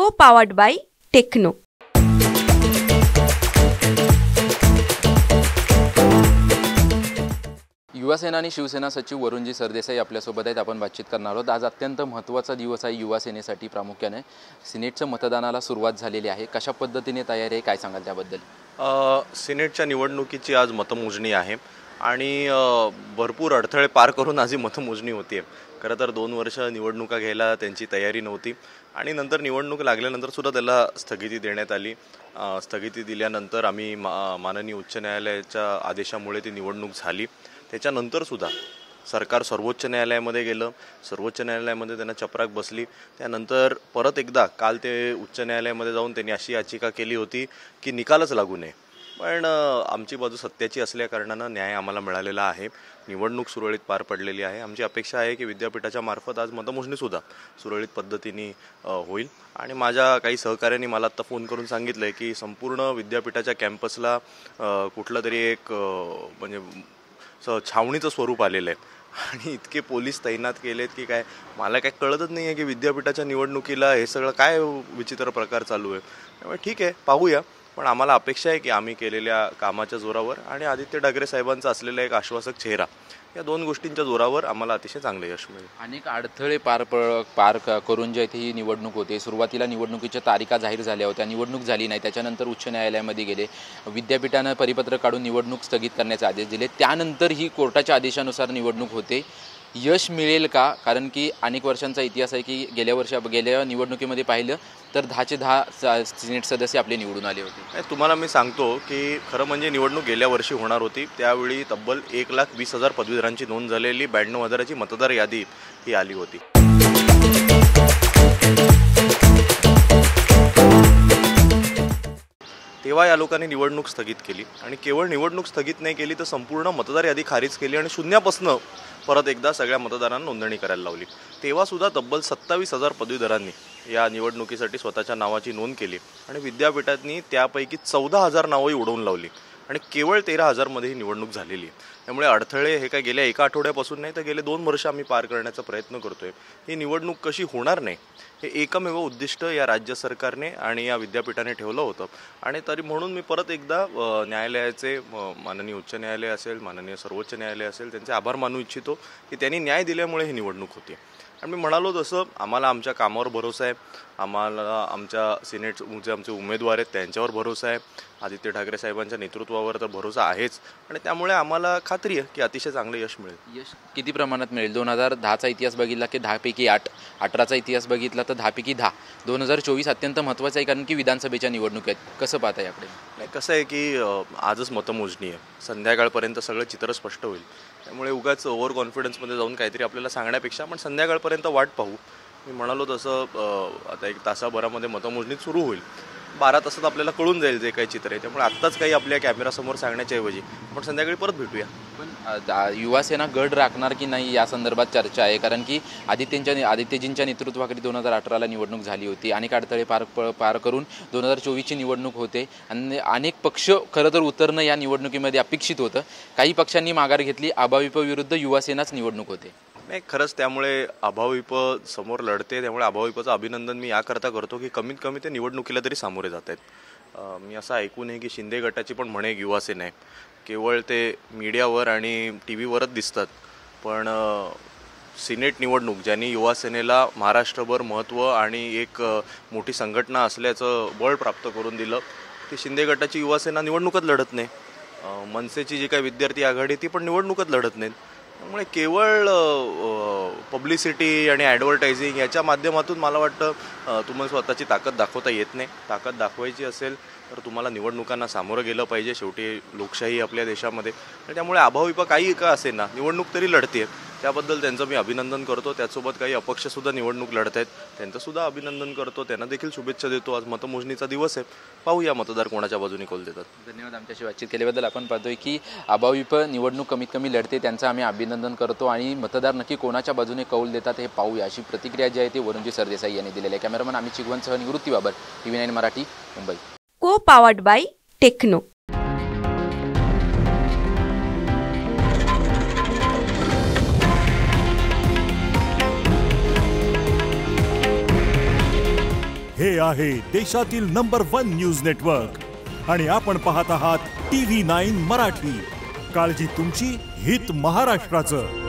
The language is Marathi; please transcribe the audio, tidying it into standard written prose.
Co-powered by Techno. युवासेना आणि शिवसेना सचिव वरुणजी सरदेसाई आपल्यासोबत आहेत. आपण बातचीत करणार आहोत. आज अत्यंत महत्त्वाचा दिवस आहे युवासेनेसाठी. प्रामुख्याने सिनेटच्या मतदानाला सुरुवात झालेली आहे. कशा पद्धतीने तयारी आहे, काय सांगाल त्याबद्दल? सिनेटच्या निवडणुकीची आज मतमोजणी आहे आणि भरपूर अडथळे पार करून आज ही मतमोजणी होती आहे. खरं तर 2 वर्ष निवडणुका घ्यायला त्यांची तयारी नव्हती आणि नंतर निवडणूक लागल्यानंतर सुद्धा त्याला स्थगिती देण्यात आली. स्थगिती दिल्यानंतर आम्ही माननीय उच्च न्यायालयाच्या आदेशामुळे ती निवडणूक झाली. त्याच्यानंतरसुद्धा सरकार सर्वोच्च न्यायालयामध्ये गेलं. सर्वोच्च न्यायालयामध्ये त्यांना चपराक बसली. त्यानंतर परत एकदा काल ते उच्च न्यायालयामध्ये जाऊन त्यांनी अशी याचिका केली होती की निकालच लागू नये. पण आमची बाजू सत्याची असल्याकारणानं न्याय आम्हाला मिळालेला आहे. निवडणूक सुरळीत पार पडलेली आहे. आमची अपेक्षा आहे की विद्यापीठाच्या मार्फत आज मतमोजणीसुद्धा सुरळीत पद्धतीने होईल. आणि माझ्या काही सहकाऱ्यांनी मला आत्ता फोन करून सांगितलं आहे की संपूर्ण विद्यापीठाच्या कॅम्पसला कुठलं तरी एक म्हणजे छावणीचं स्वरूप आलेलं आहे आणि इतके पोलीस तैनात केलेत की काय मला काय कळतच नाही आहे की विद्यापीठाच्या निवडणुकीला हे सगळं काय विचित्र प्रकार चालू आहे. त्यामुळे ठीक आहे, पाहूया. पण आम्हाला अपेक्षा आहे की आम्ही केलेल्या कामाच्या जोरावर आणि आदित्य ठाकरे साहेबांचा असलेला एक आश्वासक चेहरा, या 2 गोष्टींच्या जोरावर आम्हाला अतिशय चांगलं यश मिळेल. अनेक अडथळे पार करून जे ही निवडणूक होते. सुरुवातीला निवडणुकीच्या तारीखा जाहीर झाल्या होत्या, निवडणूक झाली नाही. त्याच्यानंतर उच्च न्यायालयामध्ये गेले. विद्यापीठानं परिपत्रक काढून निवडणूक स्थगित करण्याचे आदेश दिले. त्यानंतर ही कोर्टाच्या आदेशानुसार निवडणूक होते. यश मिळेल का? कारण की अनेक वर्षांचा इतिहास आहे की गेल्या निवडणुकीमध्ये पाहिलं तर 10चे 10 सिनेट सदस्य आपले निवडून आले होते. तुम्हाला मी सांगतो की खरं म्हणजे निवडणूक गेल्या वर्षी होणार होती. त्यावेळी तब्बल 1,20,000 पदवीधरांची नोंद झालेली 92,000ची मतदार यादी ही आली होती. तेव्हा या लोकांनी निवडणूक स्थगित केली आणि केवळ निवडणूक स्थगित नाही केली तर संपूर्ण मतदार यादी खारिज केली आणि शून्यापासून परत एकदा सगळ्या मतदारांना नोंदणी करायला लावली. तेव्हासुद्धा तब्बल 27,000 पदवीधरांनी या निवडणुकीसाठी स्वतःच्या नावाची नोंद केली आणि विद्यापीठांनी त्यापैकी 14,000 नावंही उडवून लावली आणि केवळ 13,000मध्ये ही निवडणूक झालेली आहे. त्यामुळे अडथळे हे काय गेल्या 1 आठवड्यापासून नाही तर गेले 2 वर्ष आम्ही पार करण्याचा प्रयत्न करतोय. ही निवडणूक कशी होणार नाही हे एकमेव उद्दिष्ट या राज्य सरकारने आणि या विद्यापीठाने ठेवलं होतं. आणि तरी म्हणून मी परत एकदा न्यायालयाचे माननीय उच्च न्यायालय असेल, माननीय सर्वोच्च न्यायालय असेल, त्यांचे आभार मानू इच्छितो की त्यांनी न्याय दिल्यामुळे ही निवडणूक होती. आणि मी म्हणालो तसं आम्हाला आमच्या कामावर भरोसा आहे. आम्हाला आमच्या सिनेट जे आमचे उमेदवार आहेत त्यांच्यावर भरोसा आहे. आदित्य ठाकरे साहेबांच्या नेतृत्वावर तर भरोसा आहेच आणि त्यामुळे आम्हाला खात्री आहे की अतिशय चांगलं यश मिळेल. यश किती प्रमाणात मिळेल? 2010चा इतिहास बघितला की 10 पैकी 8, 18चा इतिहास बघितला तर 10 पैकी 10. 2024 अत्यंत महत्त्वाचं आहे कारण की विधानसभेच्या निवडणूक आहेत. कसं पाहता याकडे? नाही, कसं आहे की आजच मतमोजणी आहे. संध्याकाळपर्यंत सगळं चित्र स्पष्ट होईल. त्यामुळे उगाच ओव्हर कॉन्फिडन्समध्ये जाऊन काहीतरी आपल्याला सांगण्यापेक्षा आपण संध्याकाळपर्यंत वाट पाहू. मी म्हणालो तसं आता 1 तासाभरामध्ये मतमोजणी सुरू होईल. 12 तासात आपल्याला कळून जाईल जे काही चित्र आहे. त्यामुळे आत्ताच काही आपल्या कॅमेरासमोर सांगण्याच्या ऐवजी आपण संध्याकाळी परत भेटूया. पण युवासेना गड राखणार की नाही या संदर्भात चर्चा आहे. कारण की आदित्यजींच्या नेतृत्वाखाली 2018ला निवडणूक झाली होती. अनेक अडथळे पार करून 2024ची निवडणूक होते आणि अनेक पक्ष खरं तर उतरणं या निवडणुकीमध्ये अपेक्षित होतं. काही पक्षांनी माघार घेतली. आभाविप विरुद्ध युवासेनाच निवडणूक होते. नाही, खरंच त्यामुळे अभाविप समोर लढते. त्यामुळे अभाविपचं अभिनंदन मी याकरता करतो की कमीत कमी ते निवडणुकीला तरी सामोरे जात आहेत. मी असं ऐकू नये की शिंदे गटाची पण म्हणे युवासेना आहे. केवळ ते मीडियावर आणि टी व्हीवरच दिसतात. पण सिनेट निवडणूक ज्यांनी युवासेनेला महाराष्ट्रभर महत्त्व आणि एक मोठी संघटना असल्याचं बळ प्राप्त करून दिलं, ती शिंदे गटाची युवासेना निवडणूकच लढत नाही. मनसेची जी काही विद्यार्थी आघाडी ती पण निवडणूकच लढत नाहीत. त्यामुळे केवळ पब्लिसिटी आणि ॲडव्हर्टायझिंग याच्या माध्यमातून मला वाटतं तुम्हाला स्वतःची ताकद दाखवता येत नाही. ताकद दाखवायची असेल तर तुम्हाला निवडणुकांना सामोरं गेलं पाहिजे. शेवटी लोकशाही आपल्या देशामध्ये. त्यामुळे अभाविप काही का असेल ना निवडणूक तरी लढते. त्याबद्दल त्यांचं मी अभिनंदन करतो. त्यासोबत काही अपक्षसुद्धा निवडणूक लढत आहेत, त्यांचंसुद्धा अभिनंदन करतो. त्यांना देखील शुभेच्छा देतो. आज मतमोजणीचा दिवस आहे. पाहूया मतदार कोणाच्या बाजूने कौल देतात. धन्यवाद आमच्याशी बातचीत केल्याबद्दल. आपण पाहतोय की अभाविप निवडणूक कमीत कमी लढते, त्यांचं आम्ही अभिनंदन करतो आणि मतदार नक्की कोणाच्या बाजूने कौल देतात हे पाहूया, अशी प्रतिक्रिया जी आहे ती वरुणजी सरदेसाई यांनी दिलेली आहे. कॅमेरामन अमित चिगवनसह Nivrutti Babar, TV9 Marathi, Mumbai. Co-powered by Techno. हे आहे देशातील नंबर 1 न्यूज नेटवर्क आणि आपण पाहत आहात TV9 मराठी. काळजी तुमची, हित महाराष्ट्राचं.